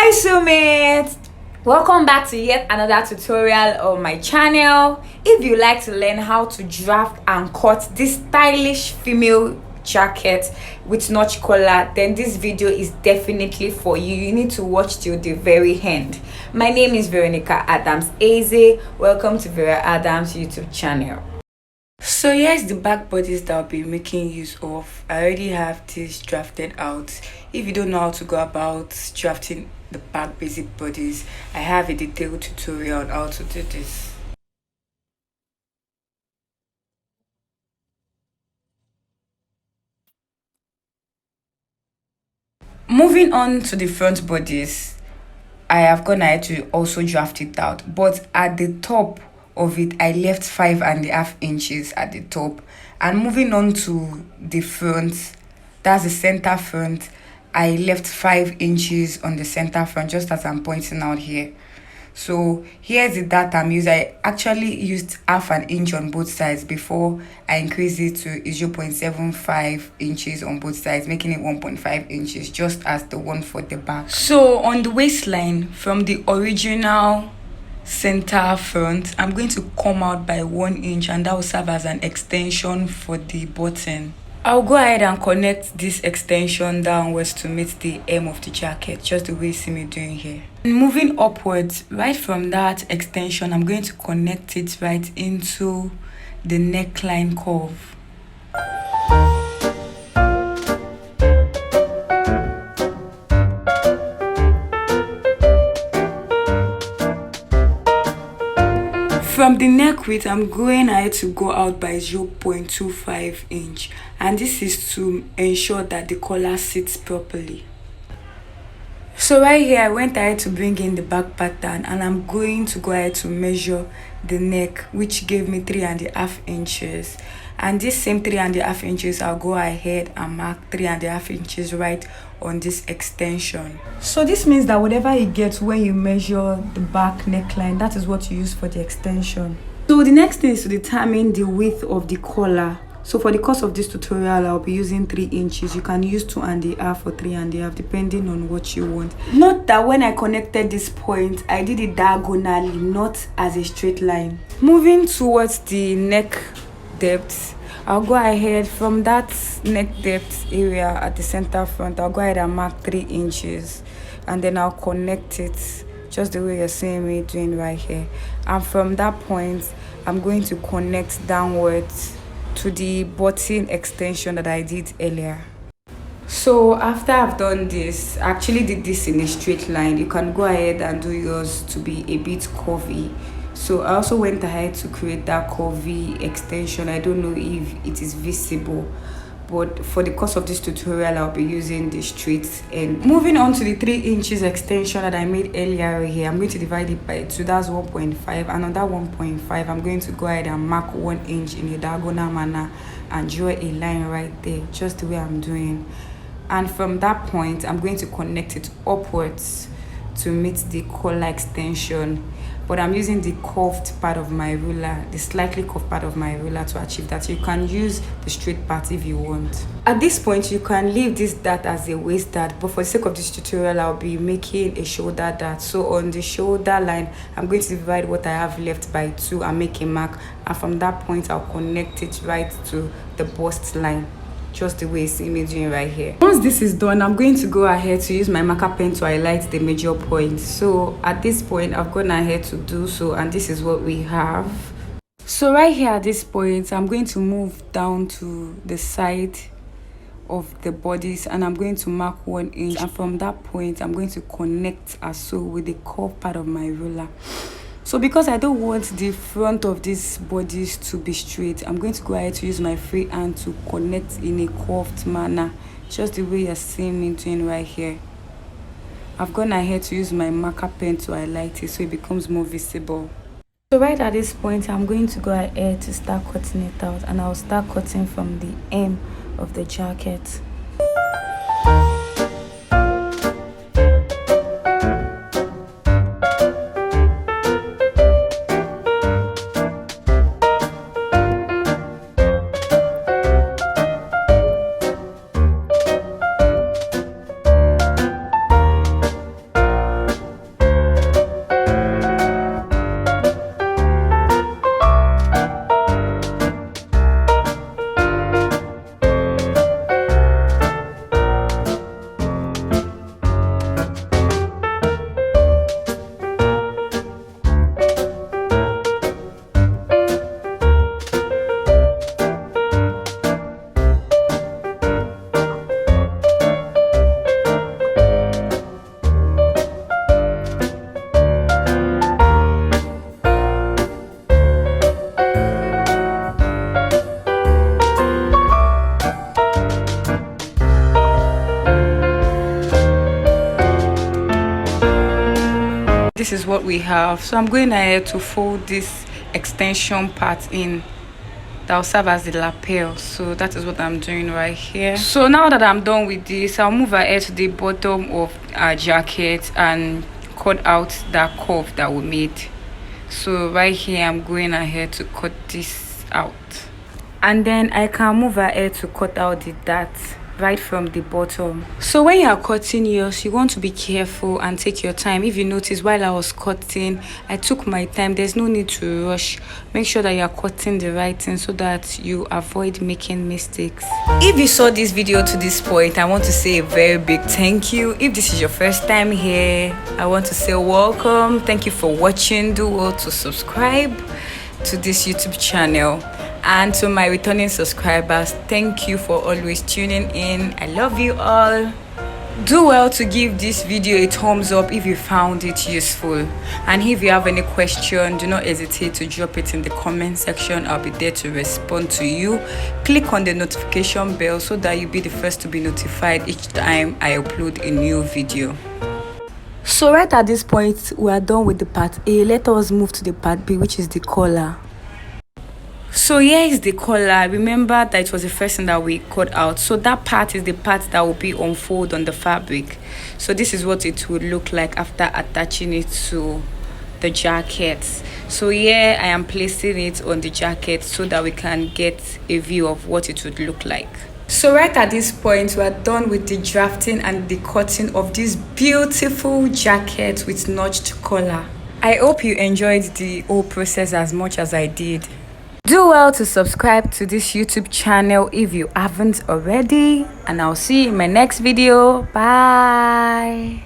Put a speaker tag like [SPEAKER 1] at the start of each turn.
[SPEAKER 1] Hi Sumit! Welcome back to yet another tutorial on my channel. If you like to learn how to draft and cut this stylish female jacket with notch collar, then this video is definitely for you. You need to watch till the very end. My name is Veronica Adams Eze. Welcome to Vera Adams YouTube channel. So here's the back bodice that I'll be making use of. I already have this drafted out. If you don't know how to go about drafting the back basic bodies, I have a detailed tutorial on how to do this. Moving on to the front bodies, I have gone ahead to also draft it out, but at the top of it I left 5.5 inches at the top. And moving on to the front, that's the center front, I left 5 inches on the center front, just as I'm pointing out here. So here's the data I'm using. I actually used half an inch on both sides before I increased it to 0.75 inches on both sides, making it 1.5 inches, just as the one for the back. So on the waistline, from the original center front, I'm going to come out by 1 inch, and that will serve as an extension for the button. I'll go ahead and connect this extension downwards to meet the hem of the jacket, just the way you see me doing here. And moving upwards, right from that extension, I'm going to connect it right into the neckline curve. From the neck width, I'm going ahead to go out by 0.25 inch, and this is to ensure that the collar sits properly. So right here, I went ahead to bring in the back pattern, and I'm going to go ahead to measure the neck, which gave me 3.5 inches. And this same 3.5 inches, I'll go ahead and mark 3.5 inches right on this extension. So this means that whatever you get when you measure the back neckline, that is what you use for the extension. So the next thing is to determine the width of the collar. So for the course of this tutorial, I'll be using 3 inches. You can use 2.5 or 3.5 depending on what you want. Note that when I connected this point, I did it diagonally, not as a straight line. Moving towards the neck depth, I'll go ahead from that neck depth area at the center front. I'll go ahead and mark 3 inches, and then I'll connect it just the way you're seeing me doing right here. And from that point, I'm going to connect downwards to the button extension that I did earlier. So after I've done this, I actually did this in a straight line. You can go ahead and do yours to be a bit curvy. So I also went ahead to create that curvy extension. I don't know if it is visible, but for the course of this tutorial, I'll be using the straight end. Moving on to the 3 inches extension that I made earlier here, I'm going to divide it by 2, that's 1.5, and on that 1.5, I'm going to go ahead and mark 1 inch in a diagonal manner and draw a line right there, just the way I'm doing. And from that point, I'm going to connect it upwards to meet the collar extension, but I'm using the curved part of my ruler, the slightly curved part of my ruler, to achieve that. You can use the straight part if you want. At this point, you can leave this dart as a waist dart, but for the sake of this tutorial, I'll be making a shoulder dart. So on the shoulder line, I'm going to divide what I have left by 2 and make a mark, and from that point, I'll connect it right to the bust line, just the way you see me doing right here. Once this is done, I'm going to go ahead to use my marker pen to highlight the major points. So at this point, I've gone ahead to do so, and this is what we have. So right here at this point, I'm going to move down to the side of the bodies, and I'm going to mark 1 inch, and from that point, I'm going to connect as so with the curved part of my ruler. So because I don't want the front of these bodies to be straight, I'm going to go ahead to use my free hand to connect in a curved manner, just the way you're seeing me doing right here. I've gone ahead to use my marker pen to highlight it so it becomes more visible. So right at this point, I'm going to go ahead to start cutting it out, and I'll start cutting from the hem of the jacket. this is what we have. So I'm going ahead to fold this extension part in that will serve as the lapel. So that is what I'm doing right here. So now that I'm done with this, I'll move ahead to the bottom of our jacket and cut out that curve that we made. So right here I'm going ahead to cut this out, and then I can move ahead to cut out the dart right from the bottom. So when you are cutting yours, you want to be careful and take your time. If you notice, while I was cutting, I took my time. There's no need to rush. Make sure that you are cutting the right thing so that you avoid making mistakes. If you saw this video to this point, I want to say a very big thank you. If this is your first time here, I want to say welcome. Thank you for watching. Do well to subscribe to this YouTube channel. And to my returning subscribers, thank you for always tuning in. I love you all. Do well to give this video a thumbs up if you found it useful, and if you have any question, do not hesitate to drop it in the comment section. I'll be there to respond to you. Click on the notification bell so that you'll be the first to be notified each time I upload a new video. So right at this point, we are done with the part A. Let us move to the part B, which is the collar. So here is the collar. Remember that it was the first thing that we cut out. So that part is the part that will be unfold on the fabric. So this is what it would look like after attaching it to the jacket. So here I am placing it on the jacket so that we can get a view of what it would look like. So right at this point, we are done with the drafting and the cutting of this beautiful jacket with notched collar. I hope you enjoyed the whole process as much as I did. Do well to subscribe to this YouTube channel if you haven't already, and I'll see you in my next video. Bye.